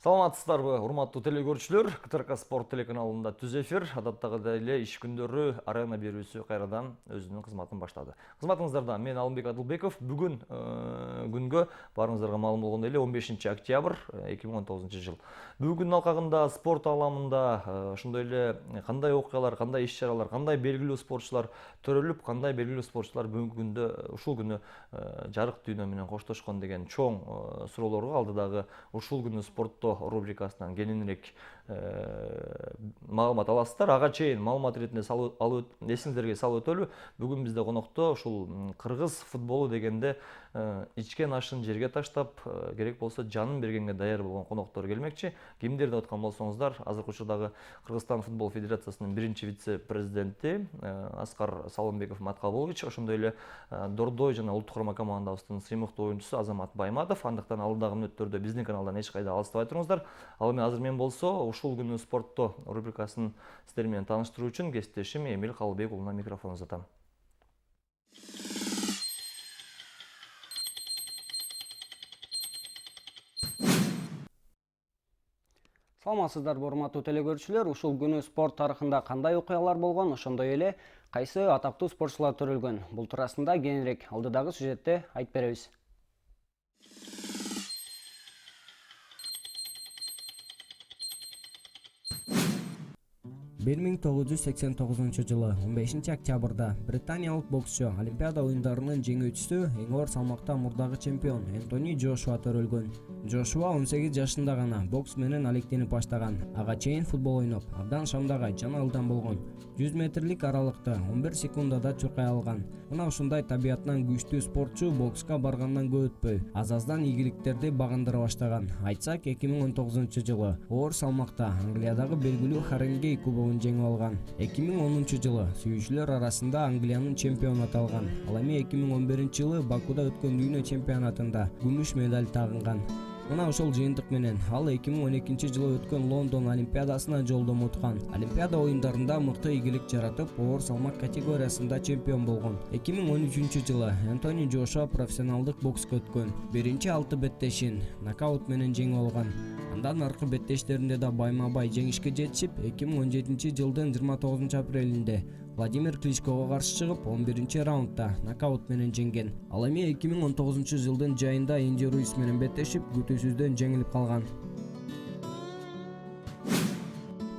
Саламатсыздарбы, урматтуу телекөрүүчүлөр. КТРК Спорт телеканалында түз эфир. Адаттагыдай эле иш күндөрү арена берүүсү кайрадан өзүнүн кызматын баштады. Кызматыңыздарда мен Алымбек Адылбеков. Бүгүн күнгө баарыңыздарга маалым болгондой эле 15 октябрь 2019 жыл. Бүгүн алкагында спорт ааламында ошондой эле кандай окуялар, кандай иш-чаралар, кандай белгилүү спортчулар төрөлүп, кандай белгилүү спортчулар бүгүнкү күндө ушул күнү жарык дүйнө менен коштошкон деген чоң суроолорго алдыдагы ушул күнү спортто рубрикасынан кененирээк маалымат аласыздар. Ага чейин маалымат иретинде эсиңиздерге салып өтөлү. Бүгүн бизде конокто ушул кыргыз футболу дегенде ичкен ашын жерге таштап, керек болсо жанын бергенге даяр болгон коноктор келмекчи. Кимдер деп аткан болсоңуздар, азыркы учурдагы Кыргызстан футбол федерациясынын биринчи вице-президенти Аскар Салымбеков Маткалбович, ошондой эле Дордой жана улуттук курама командабыздын сыймыктуу оюнчусу Азамат Байматов. Андыктан алдыдагы мүнөттөрдө биздин каналдан эч кайда алыстабай туруңуздар. Ал эми азыр мен болсо ушул күнү спортто рубрикасын сиздер менен тааныштыруу үчүн кесиптешим Эмил Калыбек уулуна микрофон узатам. Саламатсыздарбы, урматтуу телекөрүүчүлөр. Ушул күнү спорт тарыхында кандай окуялар болгон, ошондой эле кайсы атактуу спортчулар төрөлгөн. Бул туурасында кененирээк алдыдагы сюжетте айтып беребиз. 1989 жылы 15 октябрда британиялык боксчу Олимпиада оюндарынын жеңүүчүсү эң оор салмакта мурдагы чемпион Энтони Джошуа төрөлгөн. Джошуа 18 жашында гана бокс менен алектенип баштаган. Ага чейин футбол ойноп, абдан шамдагай жана ылдам болгон. 100 метрлик аралыкты 11 секундада чуркай алган. Мына ушундай табиятынан күчтүү спортчу бокска баргандан көп өтпөй, аз-аздан ийгиликтерди багындыра баштаган. Айтсак, 2019 жылы оор салмакта Англиядагы белгилүү Харенгей кубогун жеңип алган. 2010 жылы сүйүүчүлөр арасында Англиянын чемпиону аталган. Ал эми 2011 жылы Бакуда өткөн дүйнө чемпионатында күмүш медаль тагынган. Мына ошол жыйынтык менен ал 2012 жылы өткөн Лондон Олимпиадасына жолдомо уткан. Олимпиада оюндарында мыкты ийгилик жаратып, оор салмак категориясында чемпион болгон. 2013 жылы Энтони Джошуа профессионалдык бокска өткөн. Биринчи 6 беттешин нокаут менен жеңип алган. Андан аркы беттештеринде да байма-бай жеңишке жетишип, 2017 жылдын 29 апрелинде Владимир Кличкого каршы чыгып, 11 раундда нокаут менен жеңген. Ал эми 2019 жылдын жайында Инди Руис менен беттешип, күтүүсүздөн жеңилип калган.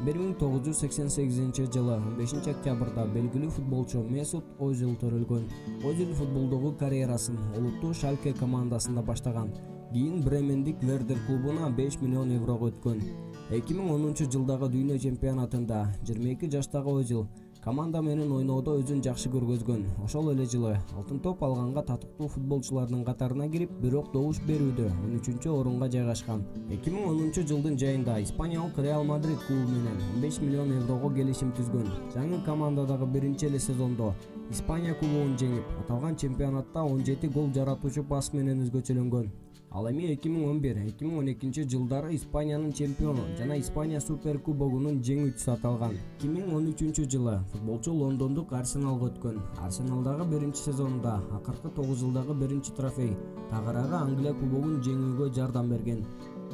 1988 жылы 15 октябрда белгилүү футболчу Месут Озил төрөлгөн. Озил футболдогу карьерасын олуттуу Шальке командасында баштаган. Кийин Бремендик Вердер клубуна 5 миллион еврого өткөн. 2010 жылдагы дүйнө чемпионатында 22 жаштагы Озил команда менен ойноодо өзүн жакшы көргөзгөн. Ошол эле жылы алтын топ алганга татыктуу футболчулардын катарына кирип, бирок добуш берүүдө 13-орунга жайгашкан. 2010 жылдын жайында Испаниялык Реал Мадрид клубу менен 15 миллион еврого келишим түзгөн. Жаңы командадагы биринчи эле сезондо Испания кубогун жеңип, аталган чемпионатта 17 гол жаратуучу пас менен өзгөчөлөнгөн. Ал эми 2011-2012 жылдары Испаниянын чемпиону жана Испания Супер кубогунун жеңүүчүсү аталган. 2013 жылы футболчу лондондук Арсеналга өткөн. Арсеналдагы биринчи сезонунда акыркы 9 жылдагы биринчи трофей Тагыраагы Англия кубогун жеңүүгө жардам берген.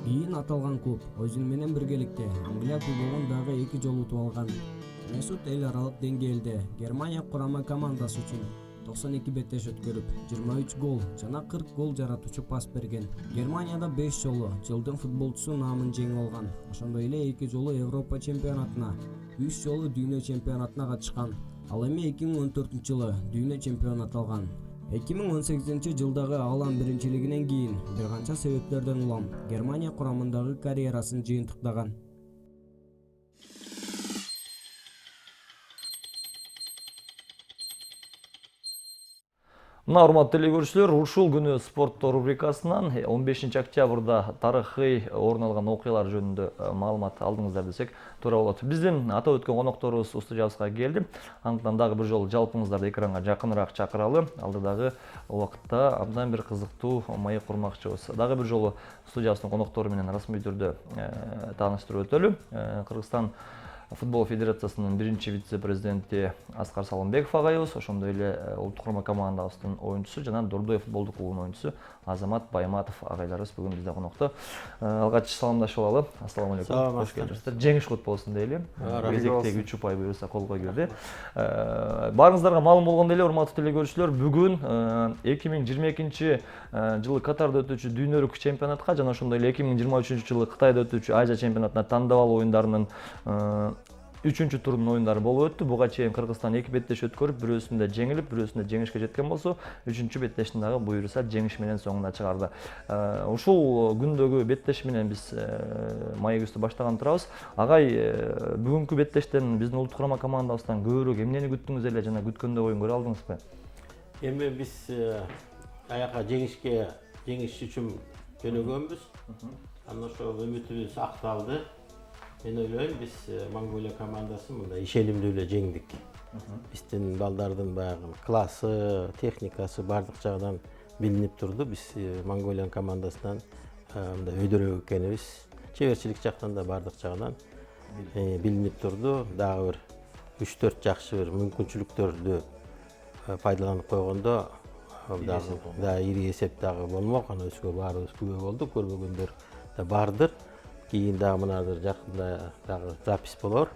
Кийин аталган клуб Озил менен биргеликте Англия кубогун дагы 2 жолу утуп алган. Месут эл аралык деңгээлде Германия курама командасы үчүн 92 беттеш өткөрүп, 23 гол жана 40 гол жаратуучу пас берген. Германияда 5 жолу жылдын футболчусу наамын жеңип алган. Ошондой эле 2 жолу Европа чемпионатына, 3 жолу дүйнө чемпионатына катышкан. Ал эми 2014 жылы дүйнө чемпиону аталган. 2018 жылдагы Алам биринчилигинен кийин бир канча себептерден улам Германия курамындагы карьерасын жыйынтыктаган. Мына урматтуу телекөрүүчүлөр, ушул күнү спортто рубрикасынан 15 октябрда тарыхый орун алган окуялар жөнүндө маалымат алдыңыздар десек туура болот. Биздин атап өткөн конокторубуз студиябызга келди. Андыктан дагы бир жолу жалпыңыздарды экранга жакыныраак чакыралы. Алдыдагы убакытта абдан бир кызыктуу маек курмакчыбыз. Дагы бир жолу студиябыздын коноктору менен расмий түрдө тааныштырып өтөлү. Кыргызстан футбол федерациясынын биринчи вице-президенти Аскар Салымбеков агайыбыз, ошондой эле улуттук курма командабыздын оюнчусу жана Дордой футболдук клубунун оюнчусу Азамат Байматов агайларыбыз бүгүн бизде конокто. Алгач саламдашып алалы. Ассаламу алейкум. Кош келипсиздер. Жеңиш кут болсун дейли. Кезектеги 3 упай буюрса колго кирди. Баарыңыздарга маалым болгондой эле, урматтуу телекөрүүчүлөр, бүгүн 2022 жылы Катарда өтүүчү дүйнөлүк чемпионатка жана ошондой эле 2023 жылы Кытайда өтүүчү Азия чемпионатына тандап алуу оюндарынын 3-чү турунун оюндары болуп өттү. Буга чейин Кыргызстан 2 беттеш өткөрүп, бирөөсүндө жеңилип, бирөөсүндө жеңишке жеткен болсо, 3-чү беттештин дагы буюрса жеңиш менен соңуна чыгарды. Ушул күндөгү беттеш менен биз маегибизди баштаган турабыз. Агай, бүгүнкү беттештен биздин улуттук курама командабыздан көбүрөөк эмнени күттүңүз эле жана күткөндөй оюн көрө алдыңызбы? Эми биз аяка жеңиш үчүн жөнөгөнбүз. Анан ошол үмүтүбүз акталды. Мен ойлойм, биз Монголия командасын мындай ишенимдүү эле жеңдик. Биздин балдардын баягы классы, техникасы бардык жагынан билинип турду. Биз Монголия командасынан мындай өйдөрөөк экенибиз. Чеберчилик жактан да бардык жагынан билинип турду. Дагы бир 3-4 жакшы бир мүмкүнчүлүктөрдү пайдаланып койгондо дагы ири эсеп дагы болмок. Анан өзгө баарыбыз күбө болдук, көрбөгөндөр да бардыр. Кийин дагы мынадыр жакында дагы запись болор.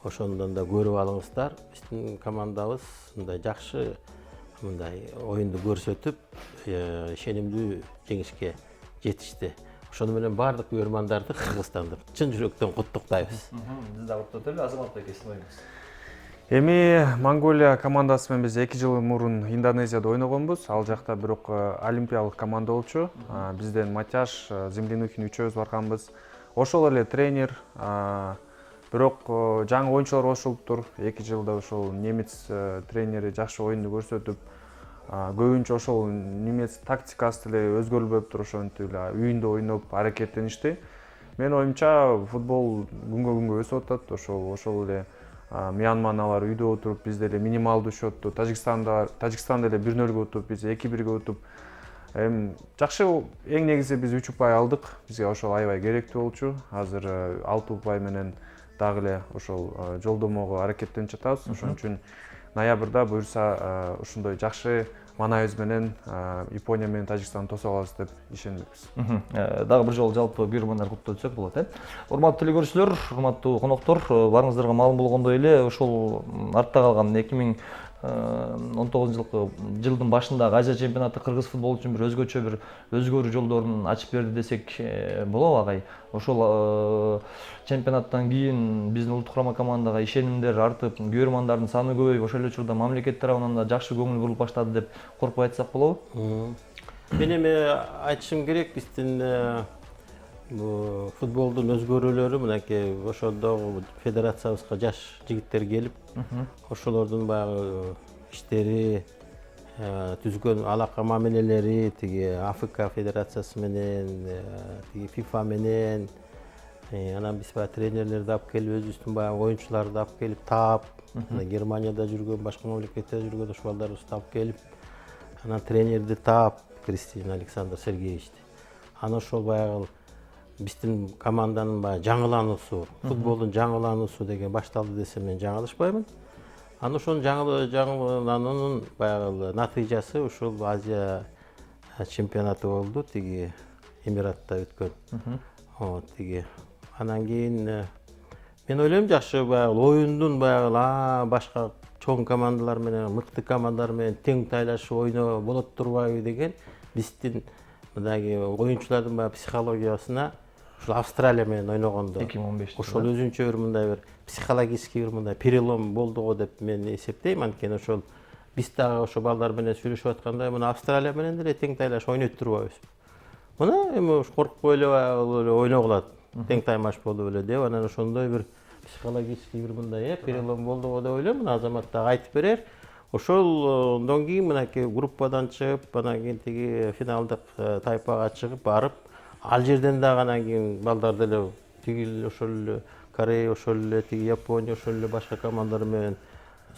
Ошондон да көрүп алыңыздар. Биздин командабыз мындай жакшы мындай оюнду көрсөтүп, ишенимдүү жеңишке жетишти. Ошону менен бардык көрөрмандарды Кыргызстанды чын жүрөктөн куттуктайбыз. Биз дагы куттуктайлы. Азамат бек, сиздин оюңуз. Эми Монголия командасы менен биз 2 жыл мурун Индонезияда ойногонбуз. Ал жакта бирок олимпиялык команда болчу. Бизден Матяш, Землянухин үчөөбүз барганбыз. Ошол эле тренер, бирок жаңы оюнчулар кошулуптур. 2 жылда ошол немец тренери жакшы оюнду көрсөтүп, көбүнчө ошол немец тактикасы деле өзгөрүлбөптүр, ошентип эле үйүндө ойноп аракеттеништи. Менин оюмча футбол күнгө өсүп атат. Ошол эле Мьянманалар үйдө отуруп, биз деле минималдуу счетту Тажикстанда эле 1-0 утуп, биз 2-1 утуп. Жакшы, эң негизи биз 3 упай алдык. Бизге ошол аябай керектүү болчу. Азыр 6 упай менен дагы эле ошол жолдомого аракеттенип жатабыз. Ошон үчүн ноябрда буюрса ушундай жакшы манайыбыз менен Япония менен Тажикстанды тосо алабыз деп ишенебиз. Дагы бир жолу жалпы көрөрмандар куттуктасак болот, Урматтуу телекөрүүчүлөр, урматтуу коноктор, баарыңыздарга маалым болгондой эле, ошол артта калган 2019 жылдын башындагы Азия чемпионаты кыргыз футболу үчүн бир өзгөчө бир өзгөрүү жолдорун ачып берди десек болобу агай? Ошол чемпионаттан кийин биздин улуттук курама командага ишенимдер артып, көрөрмандардын саны көбөйүп, ошол эле учурда мамлекет тарабынан да жакшы көңүл бурулуп баштады деп коркуп айтсак болобу? Мен эми айтышым керек, биздин футболдун өзгөрүүлөрү мынакей ошондогу федерациябызга жаш жигиттер келип, ошолордун баягы иштери, түзгөн алака мамилелери, тиги Африка федерациясы менен, тиги ФИФА менен, анан биз баягы тренерлерди алып келип, өзүбүздүн баягы оюнчуларды алып келип таап, Германияда жүргөн, башка мамлекетте жүргөн ошол балдарыбызды алып келип, анан тренерди таап, Кристина Александр Сергеевичти. Анан ошол баягы биздин команданын баягы жаңылануусу, футболдун жаңылануусу деген башталды десем мен жаңылышпаймын. Анан ошонун жаңылануунун баягы натыйжасы ушул Азия чемпионаты болду, тиги Эмиратта өткөн. Тиги анан кийин мен ойлойм жакшы баягы оюндун баягы башка чоң командалар менен, мыкты командалар менен тең тайлашып ойноо болот турбайбы деген биздин мындагы оюнчулардын баягы психологиясына ушул Австралия менен ойногондо 2015 ошол өзүнчө бир мындай бир психологический бир мындай перелом болду го деп мен эсептейм. Анткени ошол биз дагы ошо балдар менен сүйлөшүп атканда мына Австралия менен деле тең тайлашып ойнойт турбайбызбы? Мына эми коркпой эле ойногулат, тең таймаш болуп эле деп, анан ошондой бир психологический бир мындай перелом болду го деп ойлойм. Мына Азамат дагы айтып берер. Ошондон кийин мынакей группадан чыгып, анан кийин тиги финалдык тайпага чыгып барып, ал жерден дагы анан кийин балдар деле тиги ошол эле Корея, ошол эле тиги Япония, ошол эле башка командалар менен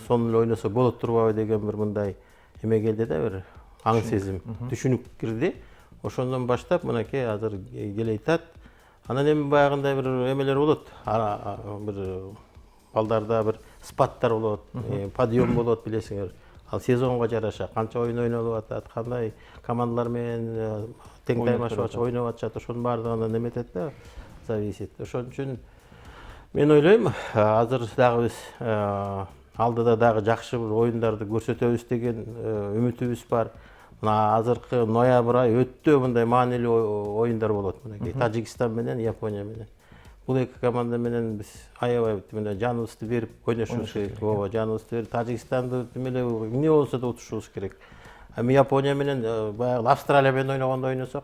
сонун эле ойносо болот турбайбы деген бир мындай эме келди да, бир аң сезим, түшүнүк кирди. Ошондон баштап мынакей азыр келе атат. Анан эми баягындай бир эмелер болот. Бир балдарда бир спаттар болот, подъем болот билесиңер. Ал сезонго жараша канча оюн ойнолуп атат, кандай командалар менен тең таймашып ойноп атышат, ошонун баардыгынан неметет да, зависит. Ошон үчүн мен ойлойм, азыр дагы биз алдыда дагы жакшы бир оюндарды көрсөтөбүз деген үмүтүбүз бар. Мына азыркы ноябрь ай өтө мындай маанилүү оюндар болот. Мынакей Тажикстан менен Япония менен. Бул эки команда менен биз аябай мына жаныбызды берип ойношубуз керек. Ооба, жаныбызды берип Тажикстанды эмне болсо да утушубуз керек. Эми Япония менен баягы Австралия менен ойногондо ойносок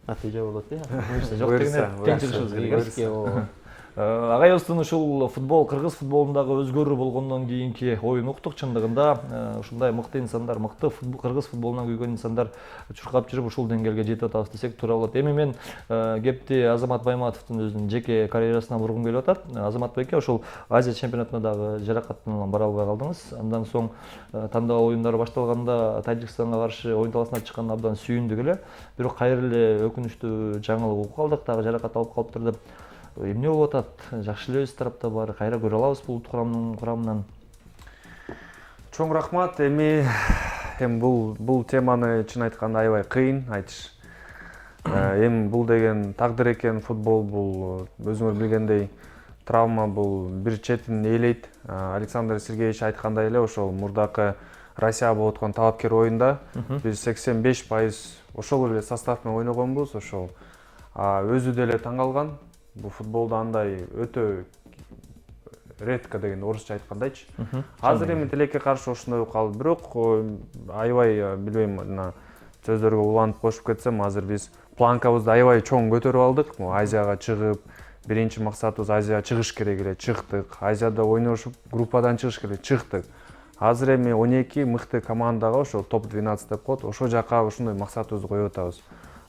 натыйжа болот, Жок дегенде тең чыгышыбыз керек. Агайыбыздын ушул кыргыз футболундагы өзгөрүү болгондон кийинки оюн уктук. Чындыгында ушундай мыкты инсандар, мыкты кыргыз футболунан күйгөн инсандар чуркап жүрүп ушул деңгээлге жетип атабыз десек туура болот. Эми мен кепти Азамат Байматовдун өзүнүн жеке карьерасына бургум келип атат. Азамат байке ошол Азия чемпионатына дагы жаракаттан бара албай калдыңыз. Андан соң тандоо оюндары башталганда Тажикстанга каршы оюн таласына чыкканда абдан сүйүндүк эле. Бирок кайра эле өкүнүчтүү жаңылык угуп калдык, дагы жаракат алып калыптыр деп. Эмне болуп атат? Жакшы эле өз тарапта бар. Кайра көрө алабызбы улуттук курамынан? Чоң рахмат. Эми бул теманы чын айтканда аябай кыйын айтыш. Эми бул деген тагдыр экен, футбол бул өзүңөр билгендей травма, бул бир четин ээлейт. Александр Сергеевич айткандай эле ошол мурдакы Россия болуп аткан талапкер оюнда биз 85% ошол эле состав менен ойногонбуз. Ошол өзү деле таң калган. Бул футболдо андай өтө редко деген орусча айткандайчы. Азыр эми тилекке каршы ошондой болуп калды. Бирок аябай билбейм, мына сөздөргө уланып кошуп кетсем, азыр биз планкабызды аябай чоң көтөрүп алдык. Азияга чыгып, биринчи максатыбыз Азияга чыгыш керек эле, чыктык. Азияда ойношуп, группадан чыгыш керек, чыктык. Азыр эми 12 мыкты командага, ошол топ-12 деп коет, ошол жака ошондой максатыбызды коюп атабыз.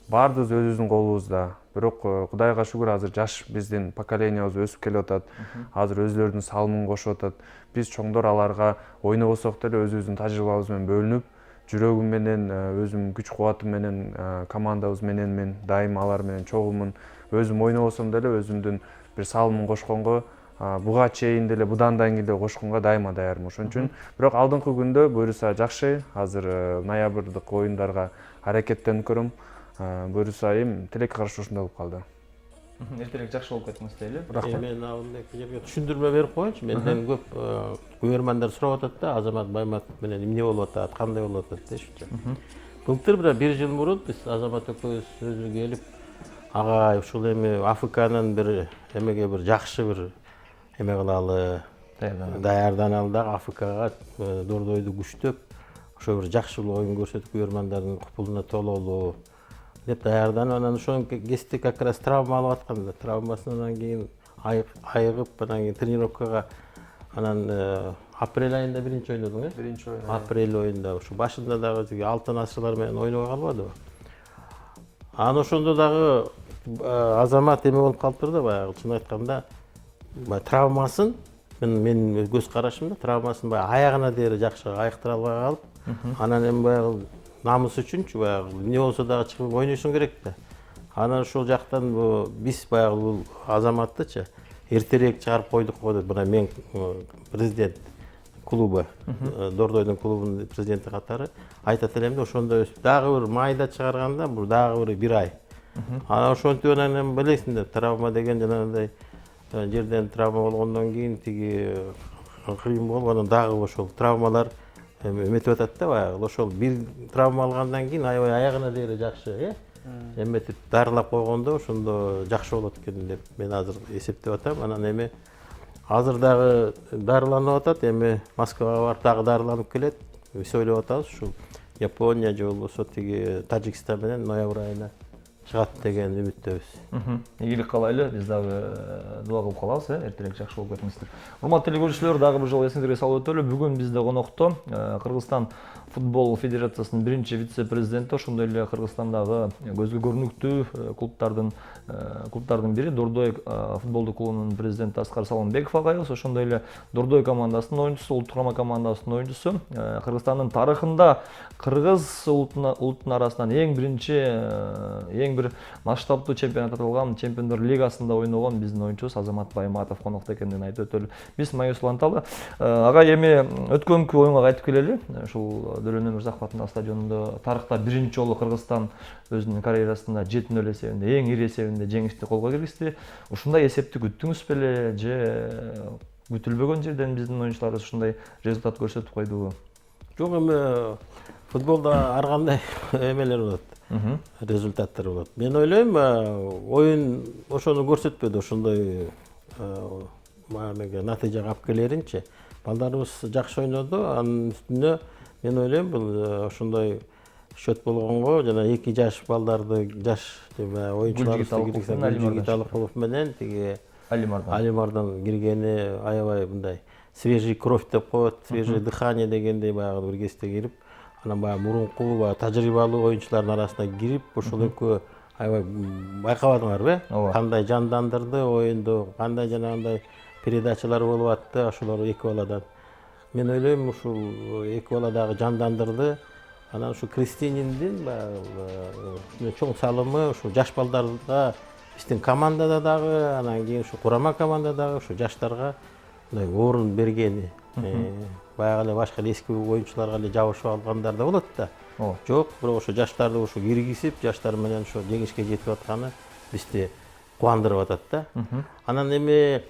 Бардыгыбыз өзүбүздүн колубузда. Бирок Кудайга шүгүр, азыр жаш биздин поколениябыз өсүп келип атат. Азыр өзүлөрүнүн салымын кошуп атат. Биз чоңдор аларга ойнобосок деле өзүбүздүн тажрыйбабыз менен бөлүнүп, жүрөгүм менен, өзүм күч кубатым менен, командабыз менен мен дайым алар менен чогумун. Өзүм ойнобосом деле өзүмдүн бир салымын кошконго, буга чейин деле будан да кийин кошконго дайыма даярмын. Ошон үчүн бирок алдыңкы күндө буюрса жакшы, азыр ноябрдык оюндарга аракеттенип көрөм. Буюрса эми тилекке каршы ушундай болуп калды. Эртерээк жакшы болуп кетиңиз дейли. Мен мындай жерге түшүндүрмө берип коеюнчу. Менден көп көрөрмандар сурап атат да, Азамат Байматов менен эмне болуп атат, кандай болуп атат дешчи. Былтыр бир жыл мурун биз Азамат экөөбүз өзү келип, агай ушул эми АФКнын бир эмеге бир жакшы бир эме кылалы, даярданалы дагы АФКга Дордойду күчтөп, ошо бир жакшы оюн көрсөтүп көрөрмандардын купулуна тололуу деп даярданып, анан ошону кести как раз травма алып атканда, травмасынан кийин айыгып, анан кийин тренировкага, анан апрель айында биринчи ойнодуң, э? Биринчи оюн. Апрель ойында, ушу башында дагы алтын асырлар менен ойнобой калбадыбы? Анан ошондо дагы Азамат эме болуп калыптыр да, баягы чын айтканда, травмасын, мен көз карашымда травмасын баягы аягына дейин жакшы айыктыра албай калып, анан эми баягы намыс үчүнчү баягы эмне болсо дагы чыгып ойношуң керек да. Анан ошол жактан биз баягы бул Азаматтычы эртерээк чыгарып койдук го деп, мына мен президент клуба, Дордойдун клубунун президенти катары айтат элем да, ошондо дагы бир майда чыгарганда, дагы бир ай. Анан ошентип анан билесиң да, травма деген жанагындай жерден травма болгондон кийин тиги кыйын болуп, анан дагы ошол травмалар эметип атат да, баягы ошол бир травма алгандан кийин аябай аягына дейин жакшы, эметип дарылап койгондо ошондо жакшы болот экен деп мен азыр эсептеп атам. Анан эми азыр дагы дарыланып атат, эми Москвага барып дагы дарыланып келет. Биз ойлоп атабыз ушул Япония же болбосо тиги Тажикстан менен ноябрь айына чыгат деген үмүттөбүз. Ийгилик каалайлы, биз дагы дуа кылып калабыз, эртерээк жакшы болуп кетиңиздер. Урматтуу телекөрүүчүлөр, дагы бир жолу эсиңизге салып өтөлү. Бүгүн бизде конокто Кыргызстан футбол федерациясынын биринчи вице-президенти, ошондой эле Кыргызстандагы көзгө көрүнүктүү клубдардын бири Дордой футболдук клубунун президенти Аскар Салымбеков агайыбыз, ошондой эле Дордой командасынын оюнчусу, улуттук курама командасынын оюнчусу. Кыргызстандын тарыхында кыргыз улутунун арасынан эң бир масштабдуу чемпионат аталган Чемпиондор лигасында ойногон биздин оюнчубуз Азамат Байматов конокто экендигин айтып өтөлү. Биз маек уланталы. Ага эми өткөнкү оюнга кайтып келели. Ушул Дөлөн Өмүрзаков атындагы стадиондо тарыхта биринчи жолу Кыргызстан өзүнүн карьерасында 7-0 эсебинде, эң ири эсебинде жеңишти колго киргизди. Ушундай эсепти күттүңүз беле же күтүлбөгөн жерден биздин оюнчуларыбыз ушундай результат көрсөтүп койдубу? Жок, эми футболда ар кандай эмелер болот, результаттар болот. Мен ойлойм, оюн ошону көрсөтпөдү, ошондой мамеге натыйжага алып келеринчи. Балдарыбыз жакшы ойноду, анын үстүнө мен ойлойм бул ошондой счет болгонго жана 2 жаш балдарды, жаш оюнчуларыбызды киргизген Гүлжигит Алыкулов менен тиги Алимардан киргени аябай мындай свежий кровь деп коет, свежее дыхание дегендей баягы бир кезде кирип, анан баягы мурунку тажрыйбалуу оюнчулардын арасына кирип, ошол экөө аябай байкабадыңарбы? Кандай жандандырды оюнду, кандай жанагындай передачалар болуп атты ошолор эки баладан. Мен ойлойм, ушул эки бала дагы жандандырды. Анан ушу Кристининдин баягы чоң салымы ушу жаш балдарга, биздин командада дагы, анан кийин ушу курама командадагы ушу жаштарга мындай орун бергени. Баягы эле башка эски оюнчуларга эле жабышып алгандар да болот да. Жок, бирок ошо жаштарды ушу киргизип, жаштар менен ошо жеңишке жетип атканы бизди кубандырып атат да. Анан эми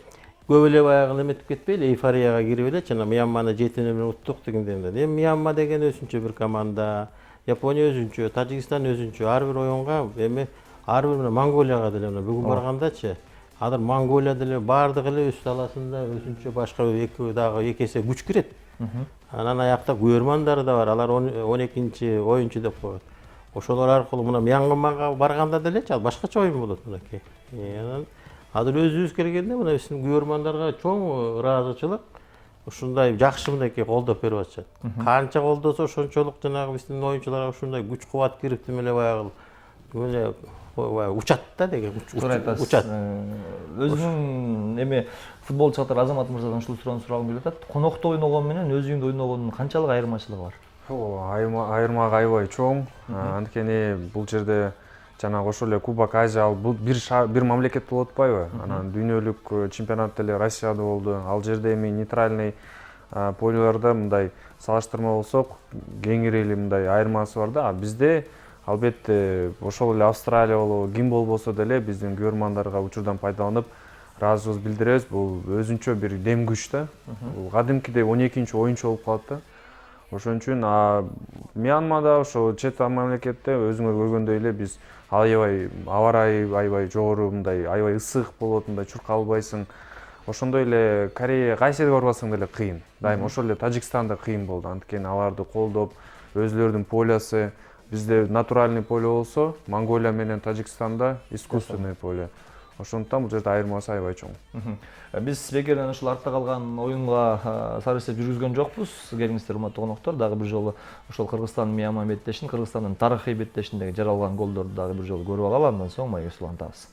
көп эле баягы эметип кетпейли, эйфорияга кирип эле, жана Мьянманы 7-0 менен уттук дегендей. Эми Мьянма деген өзүнчө бир команда, Япония өзүнчө, Тажикстан өзүнчө, ар бир оюнга эми ар бир Монголияга деле бүгүн баргандачы, азыр Монголия деле баардыгы эле өз талаасында өзүнчө башка эки эсе күч кирет. Анан аякта көрмандар да бар, алар 12-чи оюнчу деп коет. Ошолор аркылуу мына Мьянмага барганда делечи ал башкача оюн болот мынакей. Анан азыр өзүбүз келгенде мына биздин көрмандарга чоң ыраазычылык ушундай жакшы мынакей колдоп берип атышат. Канча колдосо ошончолук жанагы биздин оюнчуларга ушундай күч кубат кирип тим эле баягы учат да деген учат. Өзүнүн эми футболчу катары Азамат мырзадан ушул суроону сурагым келип атат. Конокто ойногон менен өз үйүндө ойногондун канчалык айырмачылыгы бар? Айырмак аябай чоң. Анткени бул жерде жанагы ошол эле Кубок Азия бул бир мамлекет болуп атпайбы? Анан дүйнөлүк чемпионат деле Россияда болду. Ал жерде эми нейтральный полелерде мындай салыштырма болсок, кеңири мындай айырмасы бар да. Бизде албетте ошол эле Австралия болобу, ким болбосо деле биздин көрмандарга учурдан пайдаланып ыраазычылык билдиребиз. Бул өзүнчө бир дем күч да. Бул кадимкидей 12-чи оюнчу болуп калат да. Ошон үчүн Мьянмада ошо чет мамлекетте өзүңөр көргөндөй эле биз аябай аба ырайы аябай жогору, мындай аябай ысык болот, мындай чуркалбайсың. Ошондой эле Корея кайсыга барбасаң деле кыйын. Дайым ошол эле Тажикстанда кыйын болду. Анткени аларды колдоп, өзүлөрүнүн полеси, бизде натуральный поле болсо, Монголия менен Тажикстанда искусственный поле. Ошондуктан бул жерде айырмасы аябай чоң. Биз бекерден ушул артта калган оюнга сары эсеп жүргүзгөн жокпуз. Келиңиздер, урматтуу коноктор, дагы бир жолу ошол Кыргызстан Мьянма беттешин, Кыргызстандын тарыхый беттешиндеги жаралган голдорду дагы бир жолу көрүп алалы, андан соң маек улантабыз.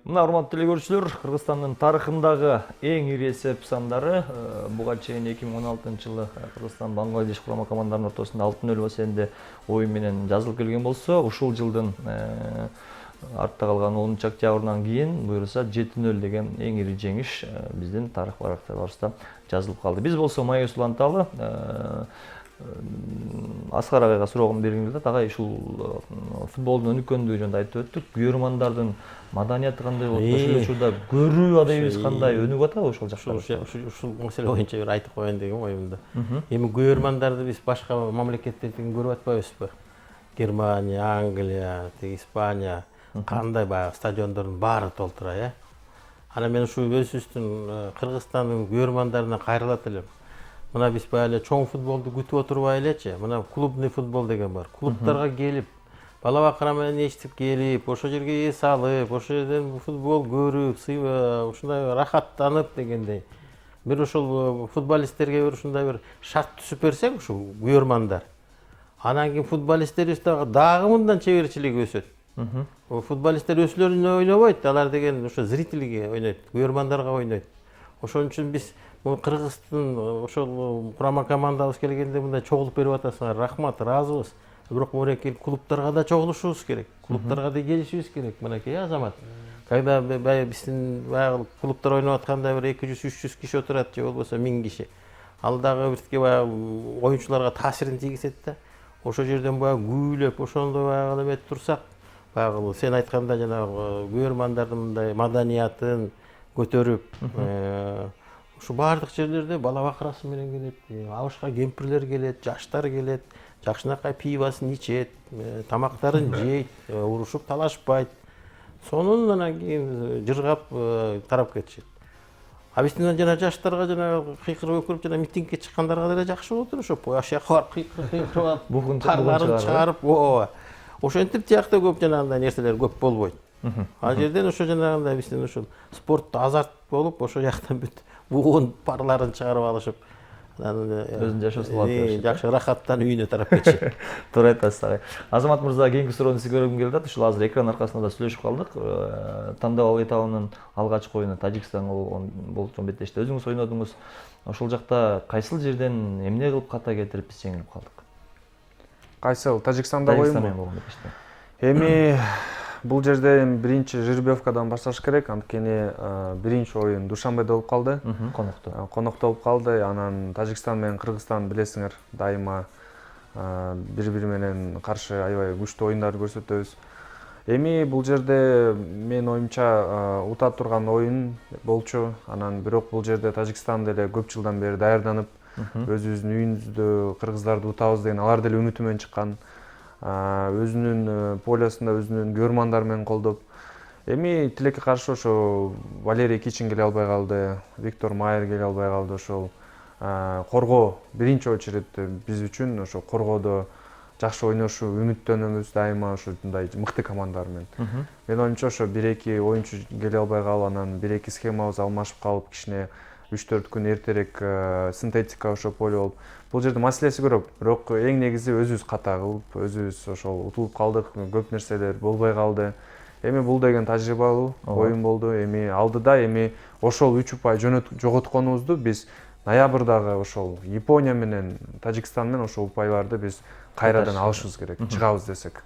Мына урматтуу теле көрүүчүлөр, Кыргызстандын тарыхындагы эң ири эсеп сандары буга чейин 2016-жылы Кыргызстан Бангладеш курама командаларынын ортосунда 6-0 бассейинде оюн менен жазылып келген болсо, ушул жылдын артта калган 10 октябрынан кийин буюрса 7-0 деген эң ири жеңиш биздин тарых барактарыбызда жазылып калды. Биз болсо Майя Суланталы Аскар агайга суроогун бергим келет. Агай ушул футболдун өнүккөндүгү жөнүндө айтып өттүк. Күйөрмандардын маданияты кандай болот? Ошол учурда көрүү адабыбыз кандай өнүгүп атабы ошол жакта? Ушул маселе боюнча бир айтып коеюн деген оюмда. Эми күйөрмандарды биз башка мамлекеттерден көрүп атпайбызбы? Германия, Англия, Испания кандай баягы стадиондордун баары толтура, Анан мен ушу өзүбүздүн Кыргызстандын күйөрмандарына кайрылат элем. Мына биз баягы чоң футболду күтүп отурбай элечи, мына клубный футбол деген бар. Клубтарга келип, бала бакыра менен эчтип келип, ошол жерге эс алып, ошол жерден футбол көрүп, ушундай рахаттанып дегендей. Бир ушул футболисттерге бир ушундай бир шарт түзүп берсең, ушул күйөрмандар. Анан кийин футболисттерибиз дагы мындан чеберчилиги өсөт. Футболисттер өзүлөрүнө ойнобойт, алар деген ошо зрительге ойнойт, күйөрмандарга ойнойт. Ошон үчүн биз Кыргыздын ошол курама командабыз келгенде мындай чогулуп берип атасыңар, рахмат, ыраазыбыз. Бирок мынакей клубтарга да чогулушубуз керек, клубтарга да келишибиз керек, мынакей Азамат. Когда биздин баягы клубтар ойноп атканда бир 200-300 киши отурат, же болбосо 1000 киши. Ал дагы биртке баягы оюнчуларга таасирин тийгизет да. Ошол жерден баягы күүлөп, ошондой баягы эметип турсак, баягы сен айткандай жанагы күйөрмандардын мындай маданиятын көтөрүп, ушу баардык жерлерде бала бакырасы менен келет, абышка кемпирлер келет, жаштар келет, жакшынакай пивосын ичет, тамактарын жейт, урушуп талашпайт. Сонун анан кийин жыргап тарап кетишет. А биздин жана жаштарга жана кыйкырып өкүрүп жана митингге чыккандарга деле жакшы болот эле, ошо ашыяка барып кыйкырып алып, тарларын чыгарып, ошентип тиякта көп жанагындай нерселер көп болбойт. Ал жерден ошо жанагындай биздин ушул спортто азарт болуп, ошол жактан бүт буун парларын чыгарып алышып, өзүн жашоосун алып беришет. Жакшы рахаттанып үйүнө тарап кетишет. Туура айтасыз агай. Азамат мырза, кийинки суроону сизге бергим келет. Ушул азыр экран аркасында да сүйлөшүп калдык. Тандоо этабынын алгачкы оюну Тажикстанга болчу беттеште өзүңүз ойнодуңуз. Ошол жакта кайсыл жерден эмне кылып ката кетирип биз жеңилип калдык? Кайсыл Тажикстанда оюнбу? Эми бул жерде биринчи жеребьевкадан башташ керек, анткени биринчи оюн Душанбеде болуп калды. Конокто болуп калды. Анан Тажикстан менен Кыргызстан билесиңер, дайыма бири-бири менен каршы аябай күчтүү оюндар көрсөтөбүз. Эми бул жерде менин оюмча ута турган оюн болчу. Анан бирок бул жерде Тажикстан деле көп жылдан бери даярданып, өзүбүздүн үйүбүздө кыргыздарды утабыз деген алар деле үмүтү менен чыккан. Өзүнүн полосунда өзүнүн күйөрмандары менен колдоп. Эми тилекке каршы ошо Валерий Кичин келе албай калды, Виктор Майер келе албай калды. Ошол коргоо биринчи очередь биз үчүн ошо коргоодо жакшы ойношу үмүттөнөбүз дайыма ушундай мыкты командалар менен. Менин оюмча ошо 1-2 оюнчу келе албай калып, анан 1-2 схемабыз алмашып калып, кичине 3-4 күн эртерээк синтетика ошо поле болуп. Бул жерде маселеси көп, бирок эң негизи өзүбүз ката кылып, өзүбүз ошол утулуп калдык, көп нерселер болбой калды. Эми бул деген тажрыйбалуу оюн болду. Эми алдыда ошол 3 упай жоготконубузду биз ноябрдагы ошол Япония менен Тажикстан менен ошол упайларды биз кайрадан алышыбыз керек, чыгабыз десек.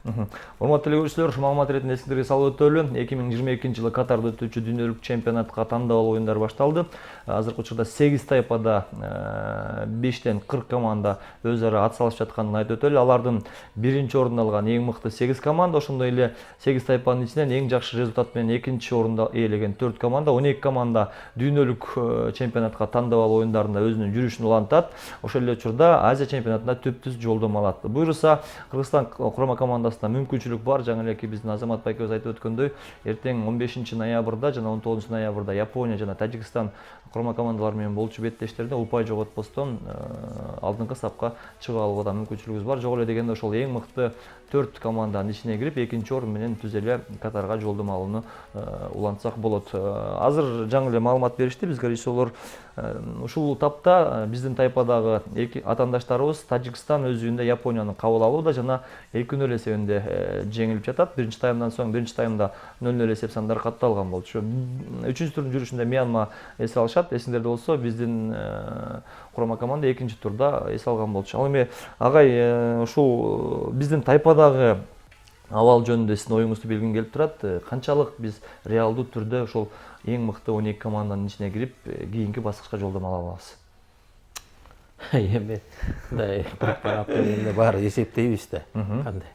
Урматтуу теле көрүүчүлөр, маалымат иретинде эсиңерге салып өтөлү. 2022-жылы Катарда өтүүчү дүйнөлүк чемпионатка тандоо оюндар башталды. Азыркы учурда 8 тайпада 5тен 40 команда өз ара ат салышып жатканын айтып өтөлү. Алардын биринчи орун алган эң мыкты 8 команда, ошондой эле 8 тайпанын ичинен эң жакшы результат менен экинчи орунду ээлеген 4 команда, 12 команда дүйнөлүк чемпионатка тандоо оюндарында өзүнүн жүрүшүн улантат. Ошол эле учурда Азия чемпионатына түптүз жолдомо алат. Буюрса, Кыргызстан курама командасында мүмкүнчүлүк бар. Жаңы эле биздин Азамат байкебиз айтып өткөндөй, эртең 15 ноябрда жана 19 ноябрда Япония жана Тажикстан курама командалар менен болчу беттештерде упай жоготпостон алдыңкы сапка чыгып алууга да мүмкүнчүлүгүбүз бар. Жок эле дегенде ошол эң мыкты 4 команданын ичине кирип, экинчи орун менен түз эле Катарга жолдомо алууну улантсак болот. Азыр жаңы эле маалымат беришти бизге режиссерлор. Ушул тапта биздин тайпадагы эки атаандаштарыбыз Тажикстан өз үйүндө Японияны кабыл алууда жана 2-0 эсебинде жеңилип жатат. Биринчи таймдан соң биринчи таймда 0-0 эсеп сандар катталган болчу. Үчүнчү турдун жүрүшүндө Мьянма эс алышат. Эсиңерде болсо биздин курама команда экинчи турда эс алган болчу. Ал эми агай ушул биздин тайпадагы абал жөнүндө сиздин оюңузду билгим келип турат. Канчалык биз реалдуу түрдө ушул эң мыкты 12 команданын ичине кирип, кийинки баскычка жолдомо ала алабыз? Эми мындай препаратты баары эсептейбиз да. Кандай?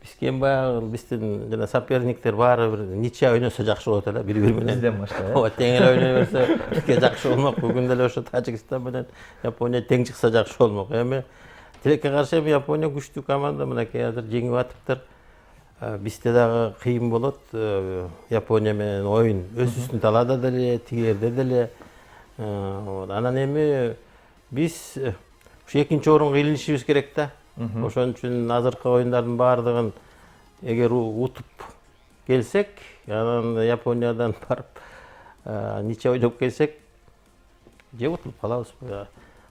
Бизге баягы биздин жана соперниктер баары бир ниче ойносо жакшы болот эле, бири-бири менен. Бизден башка, Ооба, тең эле ойной берсе бизге жакшы болмок. Бүгүн деле ошо Тажикстан менен Япония тең чыкса жакшы болмок. Эми тилекке каршы Япония күчтүү команда, мынакей азыр жеңип атыптыр. Бизде дагы кыйын болот. Япония менен оюн өз үстүн талаада деле, тигерде деле. Анан эми биз ушу экинчи орунга илинишибиз керек да. Ошон үчүн азыркы оюндардын баардыгын эгер утуп келсек, анан Япониядан барып ниче ойноп келсек, же утулуп калабыз.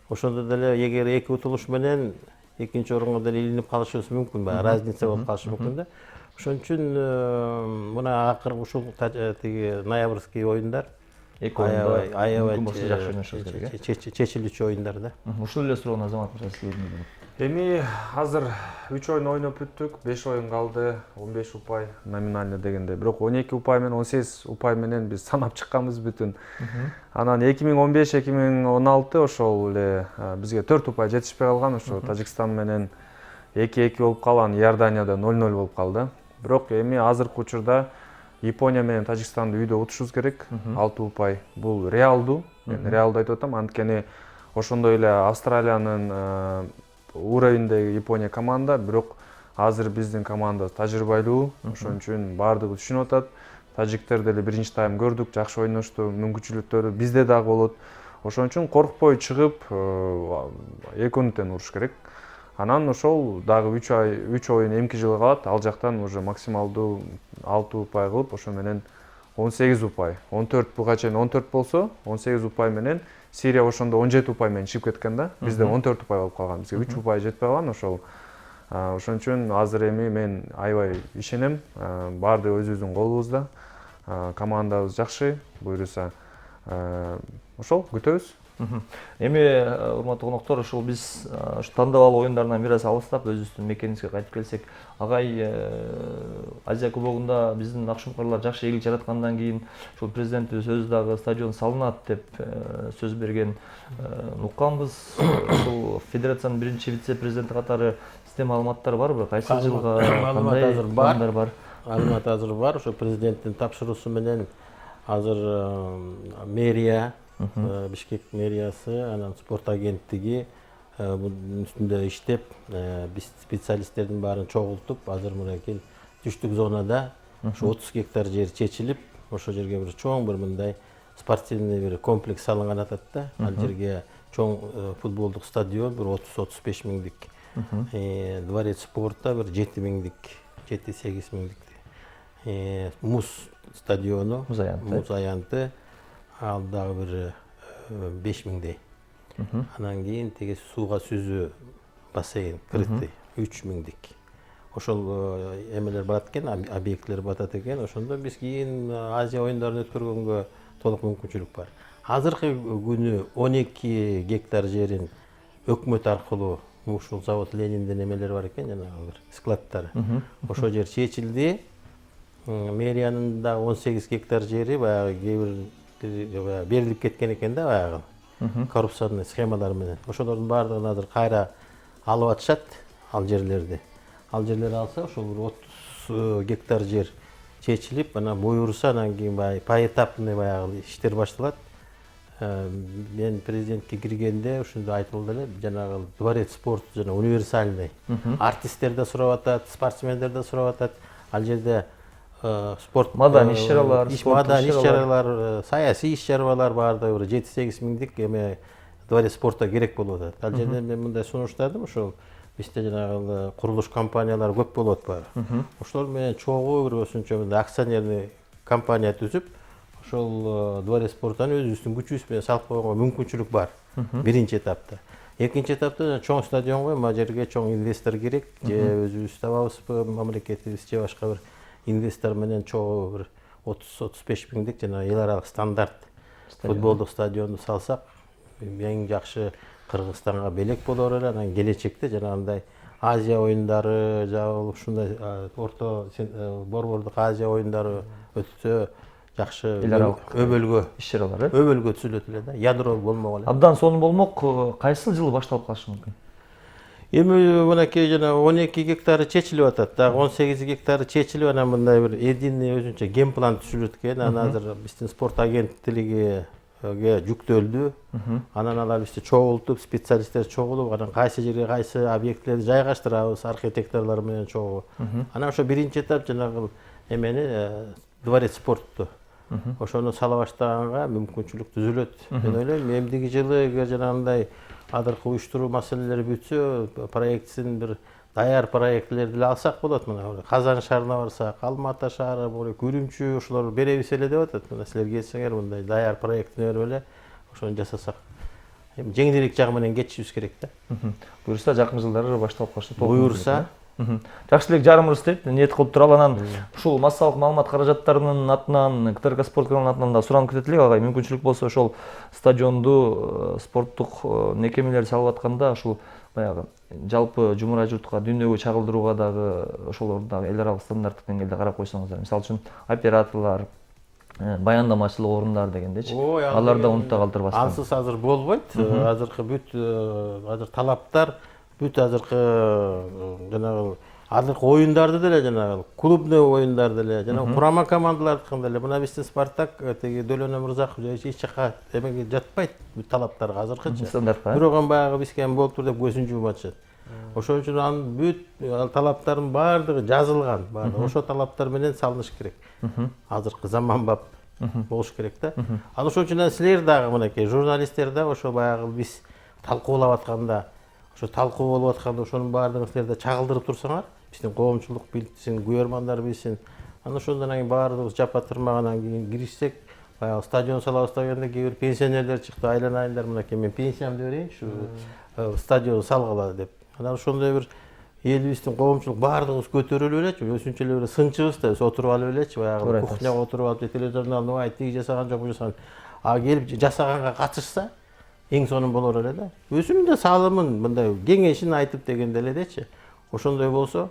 Ошондо деле эгер эки утулуш менен экинчи орунга деле илинип калышыбыз мүмкүн, разница болуп калышы мүмкүн да. Ошон үчүн мына акыркы ушул тиги ноябрьский оюндар аябай жакшы ойношубуз керек. чечилүүчү оюндар да. Ушул эле суроону Азамат мырза сизге берейин. Эми азыр 3 oyun ойноп бүттүк, 5 oyun калды, 15 упай номинально дегенде. Бирок 12 упай менен 18 упай менен биз санап чыкканбыз бүтүн. Анан 2015-2016 ошол эле бизге 4 упай жетишпей калган, ошо Тажикстан менен 2-2 болуп калган, Иорданияда 0-0 болуп калды. Бирок эми азыркы учурда Япония менен Тажикстанды үйдө утушубуз керек. 6 упай. Бул реалдуу. Мен реалдуу айтып атам, анткени ошондой эле Австралиянын уровендеги Япония команда, бирок азыр биздин команда тажрыйбалуу, ошон үчүн баардыгы түшүнүп атат. Тажиктер деле биринчи тайм көрдүк, жакшы ойношту, мүмкүнчүлүктөрү бизде дагы болот. Ошон үчүн коркпой чыгып, экөөнүтөн уруш керек. Анан ошол дагы 3 oyun эмки жылга калат, ал жактан уже максималдуу 6 упай кылып, ошо менен 18 упай. 14 буга чейин 14 болсо, 18 упай менен Сирия ошондо 17 упай менен чыгып кеткен да. Бизде 14 упай болуп калган. Бизге 3 упай жетпей калган ошол. Ошон үчүн азыр эми мен аябай ишенем. Баардыгы өзүбүздүн колубузда. Командабыз жакшы, буюрса ошол күтөбүз. Эми урматтуу коноктор, ушул биз тандабал оюндарынан бир аз алыстап өзүбүздүн мекенибизге кайтып келсек, агай Азия кубогунда биздин акшумкарлар жакшы ийгилик жараткандан кийин ушул президентибиз өзү дагы стадион салынат деп сөз берген укканбыз. Ушул федерациянын биринчи вице-президенти катары сизде маалыматтар барбы? Кайсы жылга кандай пландар бар? Маалымат азыр бар. Ошо президенттин тапшыруусу менен азыр мэрия, Бишкек мэриясы, анан спорт агенттиги бунун үстүндө иштеп, биз специалисттердин баарын чогултуп, азыр мынакей түштүк зонада ошо 30 гектар жер чечилип, ошо жерге бир чоң бир мындай спортивный бир комплекс салынган атат да. Ал жерге чоң футболдук стадион, бир 30-35 миңдик, дворец спорта бир 7 миңдик, 7-8 миңдик, муз стадиону, муз аянты, ал дагы бир 5 миңдей. Анан кийин теги сууга сүзүү бассейн крытый 3 миңдик. Ошол эмелер барат экен, объектлер батат экен. Ошондо биз кийин Азия оюндарын өткөргөнгө толук мүмкүнчүлүк бар. Азыркы күнү 12 гектар жерин өкмөт аркылуу ушул завод Лениндин эмелери бар экен, жанагы бир складдары. Ошол жер чечилди. Мэриянын да 18 гектар жери баягы кээ берилип кеткен экен да, баягы коррупционный схемалар менен. Ошолордун баардыгын азыр кайра алып атышат, ал жерлерди. Ал жерлерди алса, ошол 30 гектар жер чечилип, анан буюрса, анан кийин поэтапный баягы иштер башталат. Мен президентке киргенде ушунду айтылды эле, жанагы дворец спорт жана универсальный. Артисттер да сурап атат, спортсмендер да сурап атат. Ал жерде спорт маданий иш-чаралар, маданий иш-чаралар, саясий иш-чаралар баардыгы бир 7-8 миңдик эме дворец спортто керек болуп атат. Ал жерде мен мындай сунуштардым, ошол бизде жанагы курулуш компаниялары көп болот бар. Ошолор менен чогуу бир осунча акционерный компания түзүп, ошол дворец спортун өзүбүздүн күчүбүз менен салып койгонго мүмкүнчүлүк бар биринчи этапта. Экинчи этапта чоң стадионго мына жерге чоң инвестор керек, же өзүбүз табабызбы, мамлекетибиз же башка бир инвестор менен чогуу бир 30-35 миңдик жана эл аралык стандарт футболдук стадионду салсак, эң жакшы Кыргызстанга белек болор эле. Анан келечекте жанагындай Азия оюндары, жабыл ушундай орто борбордук Азия оюндары өтсө жакшы өбөлгө иш-чаралар өбөлгө түзүлөт эле да, ядро болмок эле. Абдан сонун болмок. Кайсы жылы башталып калышы мүмкүн? Эми мынакей жана 12 гектары чечилип атат, дагы 18 гектары чечилип, анан мындай бир эдинный өзүнчө геймплан түзүлөт экен. Анан азыр биздин спорт агенттиги жүктөлдү. Анан алар бизди чогултуп, специалисттер чогулуп, анан кайсы жерге кайсы объектилерди жайгаштырабыз, архитекторлор менен чогуу. Анан ошо биринчи этап жанагы эмени дворец спортту ошону сала баштаганга мүмкүнчүлүк түзүлөт. Мен ойлойм, эмдиги жылы эгер жанагындай адыркы уюштуруу маселелери бүтсө, проектсин бир даяр проектлерди эле алсак болот. Мына Казан шаарына барсак, Алматы шаары, Күрүмчү ошолор беребиз эле деп атат. Мына силер келсеңер мындай даяр проектини берип эле ошону жасасак. Эми жеңилирээк жагы менен кетишибиз керек да. Буюрса жакын жылдары башталып калышы Буюрса. Жакшы элек жарымыбыз дейт, ниет кылып туралы. Анан ушул массалык маалымат каражаттарынын атынан, КТРК спорт каналынын атынан да суранып кетет элек, агай мүмкүнчүлүк болсо ошол стадионду спорттук некемелер салып атканда ушул баягы жалпы жумурай журтка дүйнөгө чагылдырууга дагы ошолорду дагы эл аралык стандарттык деңгээлде карап койсоңуздар. Мисалы үчүн операторлор, баяндамачылык орундар дегендечи. Алар да унутта калтырбастан. Ансыз азыр болбойт. Азыркы бүт азыр талаптар бүт азыркы жанагы азыркы оюндарды деле жанагы клубный оюндарды деле жанагы курама командалардыкын деле мына биздин Спартак теги Дөлөнө Мырзаков эч жака эмеге жатпайт бүт талаптарга азыркыча. Стандартка. Бирок баягы бизге болуптур деп көзүн жумуп атышат. Ошон үчүн анын бүт талаптардын баардыгы жазылган, баардыгы ошол талаптар менен салыныш керек. Азыркы заманбап болуш керек да. Ал ошон үчүн силер дагы мынакей журналисттер да ошо баягы биз талкуулап атканда, ошо талкуу болуп атканда ошонун баардыгын силер да чагылдырып турсаңар, биздин коомчулук билсин, көрөрмандар билсин. Анан ошондон кийин баардыгыбыз жапа тырмагандан кийин киришсек, баягы стадион салабыз дегенде кээ бир пенсионерлер чыкты, айланайындар мынакей мен пенсиямды берейин, ушу стадион салгыла деп. Анан ошондой бир элибиздин коомчулук баардыгыбыз көтөрүлүп элечи, өзүнчө эле бир сынчыбыз да отуруп алып элечи, баягы кухняга отуруп алып, тележурналды ай тиги жасаган жок, бу жасаган. А келип жасаганга катышса, эң сонун болор эле да. Өзүмдүн да салымын, мындай кеңешин айтып дегенде элечи. Ошондой болсо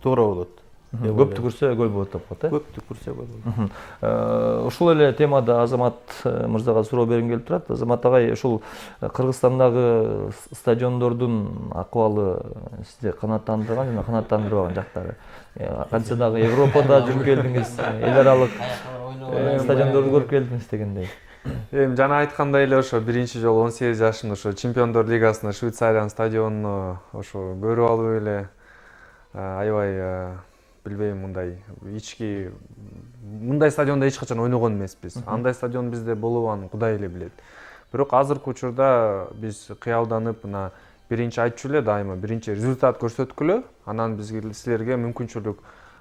туура болот. Көптү көрсө көл болот деп коет, Көптү көрсө көл болот. Ушул эле темада Азамат мырзага суроо бергим келип турат. Азамат агай, ушул Кыргызстандагы стадиондордун акыбалы сизди канааттандырган жана канааттандырбаган жактары. Кантсе дагы Европада жүрүп келдиңиз, эл аралык стадиондорду көрүп келдиңиз дегендей. Эми жана айткандай эле ошо биринчи жолу 18 жашымда ошо Чемпиондор лигасында Швейцариянын стадионуну ошо көрүп алып эле аябай билбейм, мындай стадиондо эч качан ойногон эмеспиз. Андай стадион бизде болобун Кудай эле билет. Бирок азыркы учурда биз кыялданып, мына биринчи айтчу эле дайыма, биринчи результат көрсөткүлө, анан бизге силерге мүмкүнчүлүк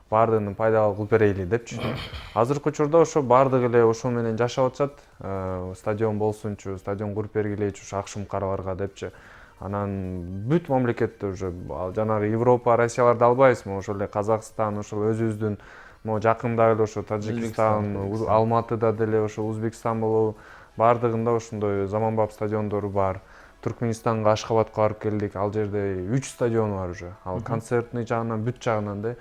баардыгын пайдалуу кылып берели депчи. Азыркы учурда ошо баардыгы эле ошо менен жашап атышат. Стадион болсунчу, стадион куруп бергилечи ушу акшым карабарга депчи. Анан бүт мамлекетте уже жанагы Европа, Россияларды албайбызбы, ошол эле Казакстан, ошол өзүбүздүн могу жакындагы эле ошо Тажикстан, Алматыда деле ошо Өзбекстан болобу, баардыгында ошондой заманбап стадиондору бар. Түркменистанга, Ашхабадка барып келдик, ал жерде 3 стадион бар уже. Ал концертный жагынан, бүт жагынан да.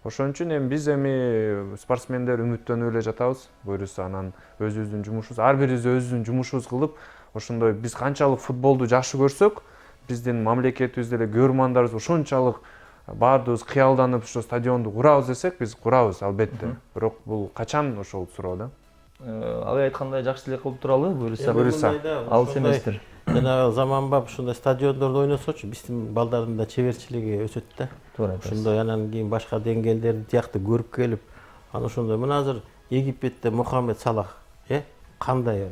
Ошон үчүн биз спортсмендер үмүттөнүп эле жатабыз. Буюрса анан өзүбүздүн жумушубуз, ар бирибиз өзүбүздүн жумушубуз кылып, ошондой биз канчалык футболду жакшы көрсөк, биздин мамлекетибизде эле көрөрмандарыбыз ошончалык баардыгыбыз кыялданып ошо стадионду курабыз десек, биз курабыз албетте. Бирок бул качан ошол суроо да. Агай айткандай жакшы эле кылып туралы, буюрса алыс эместир. Жанагы заманбап ушундай стадиондордо ойносочу, биздин балдардын да чеберчилиги өсөт да. Ошондой анан кийин башка деңгээлдерди тиякты көрүп келип, анан ошондой мына азыр Египетте Мухаммед Салах, кандай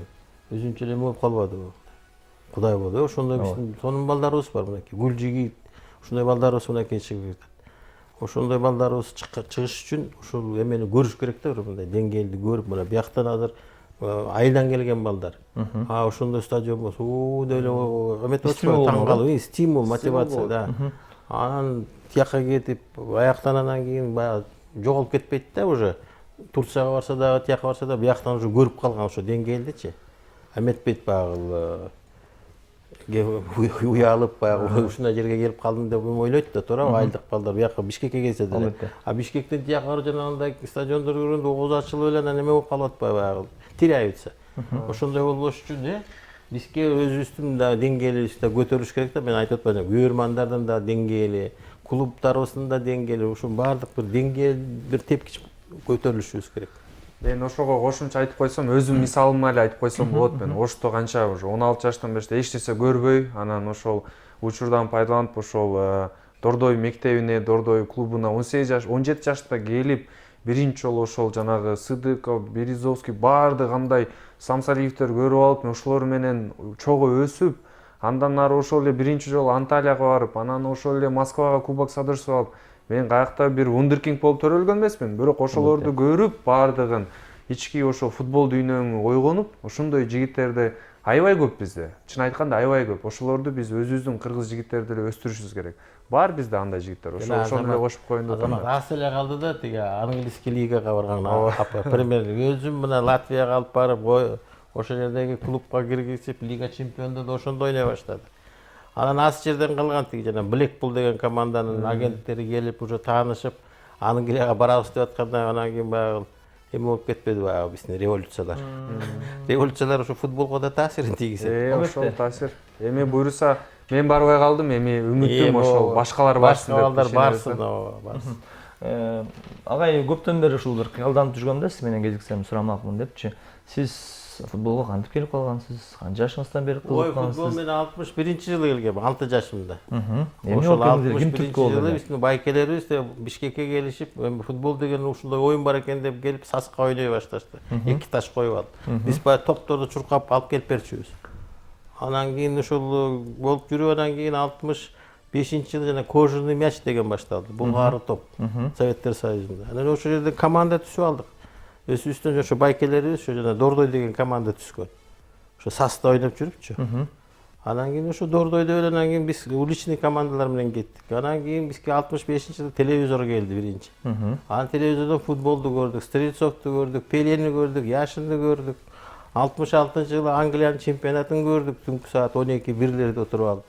өзүнчө эле болуп калбадыбы? Кудай болду. Ошондой биздин сонун балдарыбыз бар мынакей. Гүлжигит, ошондой балдарыбыз мынакей чыгып жатат. Ошондой балдарыбыз чыгыш үчүн ушул эмени көрүш керек да, мындай деңгээлди көрүп, мына бияктан азыр айылдан келген балдар. Ошондой стадион болсо, деп эле эметип Стимул атпайбы, таң болот, калып, стимул, мотивация, да. Анан тияка кетип, аяктан анан кийин баягы жоголуп кетпейт да уже. Турцияга барса дагы, тияка барса да, бияктан уже көрүп калган ошо деңгээлдичи. Эметпейт баягы уялып баягы ушундай жерге келип калдым деп ойлойт да, туурабы? Айылдык балдар бияка Бишкекке келсе деле. А Бишкектен тияка барып жанагындай стадиондор көргөндө ооз ачылып эле анан эме болуп калып атпайбы баягы? Теряются. Ошондой болбош үчүн бизге өзүбүздүн да деңгээлибизди көтөрүш керек да. Мен айтып атпаймынбы, көрөрмандардын да деңгээли, клубтарыбыздын да деңгээли, ушул баардык бир деңгээл, бир тепкич көтөрүлүшүбүз керек. Мен ошого кошумча айтып койсом, өзүм мисалыма эле айтып койсом болот. Мен Ошто канча уже 16 жаштан бери эч нерсе көрбөй, анан ошол учурдан пайдаланып ошол Дордой мектебине, Дордой клубуна 18 жаш, 17 жашта келип, биринчи жолу ошол жанагы Сыдыков, Березовский баардык андай Самсалиевдер көрүп алып, ошолор менен чогуу өсүп, андан ары ошол эле биринчи жолу Анталияга барып, анан ошол эле Москвага кубок содружество алып, мен каякта бир вундеркинг болуп төрөлгөн эмесмин, бирок ошолорду көрүп, баардыгын ички ошол футбол дүйнөмө ойгонуп, ошондой жигиттерди аябай көп бизде. Чын айтканда аябай көп. Ошолорду биз өзүбүздүн кыргыз жигиттерди эле өстүрүшүбүз керек. Бар бизде андай жигиттер. Ошону эле кошуп коеюн деп атам. Рас эле калды да, тиги английский лигага барган премьер. Өзүм мына Латвияга алып барып, ошол жердеги клубка киргизип, лига чемпиондору да ошондо ойной баштады. Анан аз жерден калган тиги жана Blackpool деген команданын агенттери келип, уже таанышып, Англияга барабыз деп атканда, анан кийин баягы эме болуп кетпеди баягы биздин революциялар. Революциялар ошо футболго да таасирин тийгизет. Ошол таасир. Эми буйруса, мен барбай калдым, эми үмүтүм ошол башкалар барсын деп. Башкалар барсын. Агай көптөн бери ушул бир кыялданып жүргөм да, сиз менен кезиксем сурамакмын депчи. Сиз футболго кантип келип калгансыз? Канча жашыңыздан бери кызыккансыз? Футбол мен 61-жылы келгем, 6 жашымда. Эми Ошол окуңуз ким түрткү 61-жылы болду? биздин байкелерибиз Бишкекке келишип, футбол деген ушундай оюн бар экен деп келип саска ойной башташты. 2 таш коюп алып. Биз баягы топторду чуркап алып келип берчүбүз. Анан кийин ушул болуп жүрүп, анан кийин 65-жылы жана кожаный мяч деген башталды. Булгары топ. Советтер Союзунда. Анан ошол жерде команда түзүп алдык. Өзүбүздөн ошо байкелерибиз ошо жана Дордой деген команда түзгөн. Ошо САСта ойноп жүрүпчү. Анан кийин ошо Дордойдо эле анан кийин биз уличный командалар менен кеттик. Анан кийин бизге 65-жылы телевизор келди биринчи. Анан телевизордон футболду көрдүк, Стрельцовду көрдүк, Пелени көрдүк, Яшинди көрдүк. 66-жылы Англиянын чемпионатын көрдүк, түнкү саат 12-1лерде отуруп алып.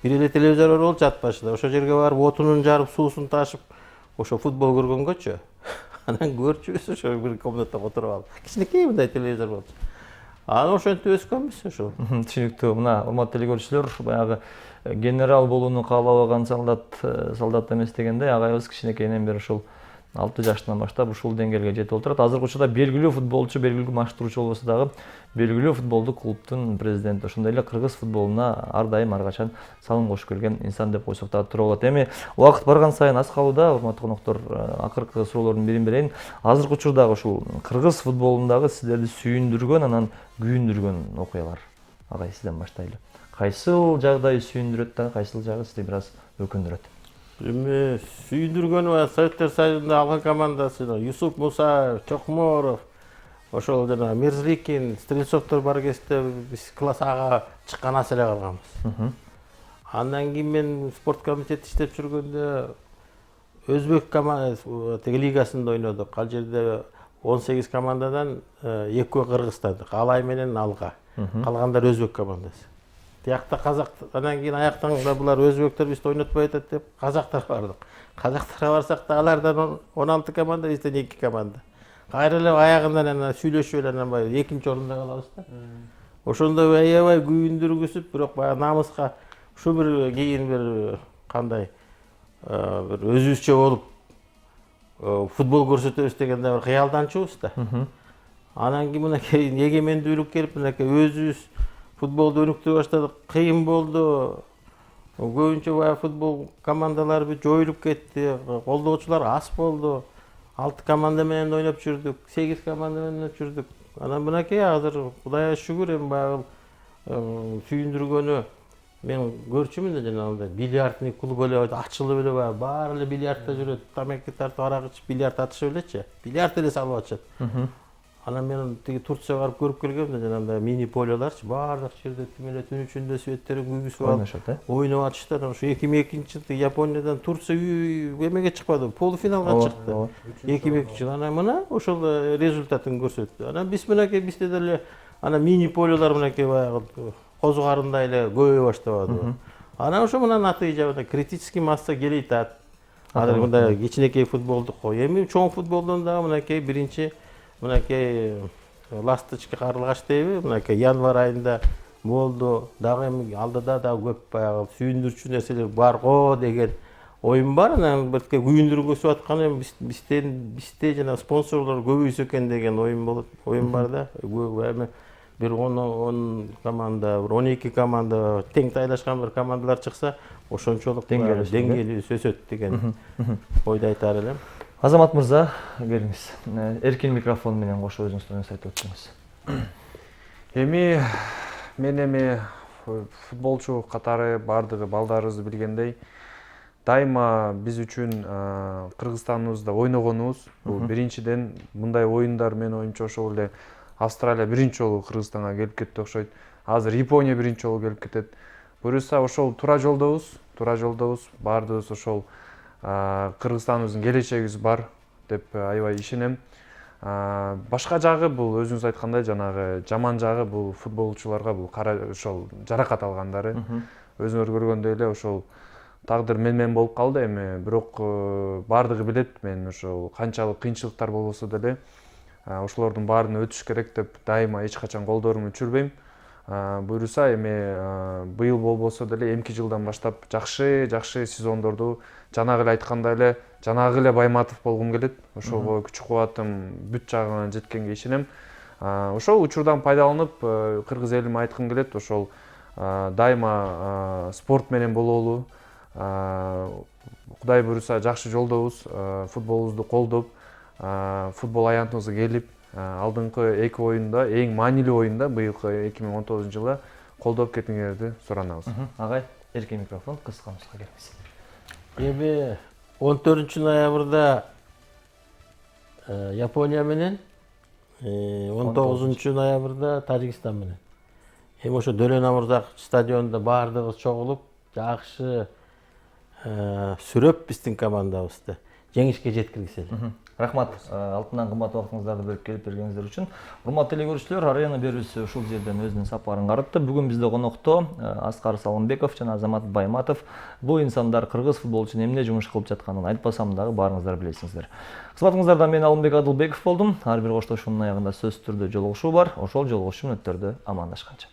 Бир эле телевизор болчу жат башында. Ошол жерге барып отунун жарып, суусун ташып, ошо футбол көргөнгөчү. Анан көрчүбүз ошо бир комнатада отуруп алып. Кичинекей мындай телевизор болчу. Анан ошентип өскөнбүз ошо. Түшүнүктүү. Мына урматтуу телекөрүүчүлөр, баягы генерал болууну каалабаган солдат эмес дегендей, агайыбыз кичинекейинен бери ушул 6 жаштан баштап ушул деңгээлге жетип отурат. Азыркы учурда белгилүү футболчу, белгилүү маштыруучу болбосо дагы белгилүү футболдук клубдун президенти. Ошондой эле кыргыз футболуна ар дайым ар качан салым кошуп келген инсан деп койсок дагы туура болот. Эми убакыт барган сайын аз калууда, урматтуу коноктор, акыркы суроолордун бирин берейин. Азыркы учурдагы ушул кыргыз футболундагы сиздерди сүйүндүргөн, анан күйүндүргөн окуялар. Агай, сизден баштайлы. Кайсыл жагдай сүйүндүрөт да, кайсыл жагы сизди бир аз өкүндүрөт? Эми сүйүндүргөнү Советтер Союзунда алган командасы Юсуп Мусаев, Чокморов, ошол жана Мерзликин, Стрельцовдор бар кезде биз класс Ага чыккан эле калганбыз. Андан кийин мен спорт комитетте иштеп жүргөндө Өзбек команда лигасында ойнодук. Ал жерде 18 командадан 2 Кыргызстандык, Алай менен Алга. Калгандар Өзбек командасы. Тиякта казак, анан кийин аяктан да булар өзбектер бизди ойнотпой атат деп казактарга бардык. Казактарга барсак да алардан 16 команда, бизден 2 команда. Кайра эле аягынан анан сүйлөшүп эле анан баягы 2-нчи орунда калабыз да. Ошондо аябай күйүндүргүсүп, бирок баягы намыска ушу бир кийин бир кандай бир өзүбүзчө болуп футбол көрсөтөбүз дегенде бир кыялданчубуз да. Анан кийин мынакей эгемендүүлүк келип, мынакей өзүбүз футболду өнүктүрө баштадык. Кыйын болду. Көбүнчө баягы футбол командалары жоюлуп кетти. Колдоочулар аз болду. 6 команда менен ойноп жүрдүк, 8 команда менен ойноп жүрдүк. Анан мынакей азыр Кудайга шүгүр, эми баягы сүйүндүргөнү мен көрчүмүн да, жанагындай бильярдный клуб эле ачылып эле баягы баары эле бильярдта жүрөт. Тамеки тартып, арак ичип, бильярд атышып элечи. Бильярд эле салып атышат. Анан мен тиги Турцияга барып көрүп келгем, жанагындай мини поляларчы баардык жерде тимеле түн ичинде светтери күйгүзүп алып ойношот, ойноп атышты. Ошо 2002 жылы Япониядан Турция эмеге чыкпады, полуфиналга чыкты. 2002 жылы анан мына ошол результатын көрсөттү. Анан биз мынакей бизде деле ана мини полялар мынакей баягы козу карындай эле көбөйө баштабады. Анан ошо мына натыйжа критический масса келе атат. Азыр мындай кичинекей футболдук кой. Эми чоң футболдон дагы мынакей биринчи мынакей ласточка карлыгач дейби, мынакей январь айында болду. Дагы эми алдыда дагы көп баягы сүйүндүрчү нерселер бар го деген оюм бар. Анан бирке күйүндүргүсүп аткан эми бизде жана спонсорлор көбөйсө экен деген оюм бар да. Эми bir 10 команда, bir 12 команда, тең тайлашкан bir командалар чыкса, ошончолук деңгээли өсөт деген ойду айтар элем. Азамат мырза, келиңиз. Эркин микрофон менен кошуп өзүңүз айтып өтсөңүз. Мен футболчу катары бардыгы балдарыбыз билгендей, дайыма биз үчүн Кыргызстаныбызда ойногонубуз, бул биринчиден мындай оюндар мен оюмча ошол эле Австралия биринчи жолу Кыргызстанга келип кетти окшойт. Азыр Япония биринчи жолу келип кетет. Буюрса ошол туура жолдобуз, баардыгыбыз ошол Кыргызстаныбыздын келечегибиз бар деп аябай ишенем. Башка жагы бул өзүңүз айткандай жанагы жаман жагы бул футболчуларга бул ошол жаракат алгандары. Өзүңөр көргөндөй эле ошол тагдыр менен болуп калды эми, бирок баардыгы билет мен ошол канчалык кыйынчылыктар болбосо деле ошолордун баарын өтүш керек деп дайыма эч качан колдорумду өчүрбөйм. Буюрса эми быйыл болбосо деле эмки жылдан баштап жакшы сезондорду жанагы эле айткандай эле жанагы эле Байматов болгум келет. Ошого күч кубатым бүт жагынан жеткенге ишенем. Ошол учурдан пайдаланып кыргыз элиме айткым келет, ошол дайыма спорт менен бололу. Кудай буюрса жакшы жолдобуз, футболубузду колдоп, футбол аянтыбызга келип, алдыңкы 2 оюнда, эң маанилүү оюнда быйылкы 2019 жылы колдоп кетиңерди суранабыз. Агай, эркин микрофон кыскамызга келиңиз. Эми 14 ноябрда Япония менен, 19 ноябрда Тажикстан менен. Эми ошо Дөлөн Амурзак стадионунда баардыгыбыз чогулуп, жакшы сүрөп биздин командабызды жеңишке жеткиргисели. Рахмат, алтындан кымбат убактыңыздарды бөлүп келип бергениңиздер үчүн. Урматтуу телекөрүүчүлөр, арена берүүсү ушул жерден өзүнүн сапарын карытты. Бүгүн бизде конокто Аскар Салымбеков жана Азамат Байматов. Бул инсандар кыргыз футболчунун эмне жумуш кылып жатканын айтпасам дагы баарыңыздар билесиңиздер. Кызматыңыздарда мен Алымбек Адылбеков болдум. Ар бир коштошуунун аягында сөзсүз түрдө жолугушуу бар. Ошол жолугушуу мүнөттөрдө амандашканча.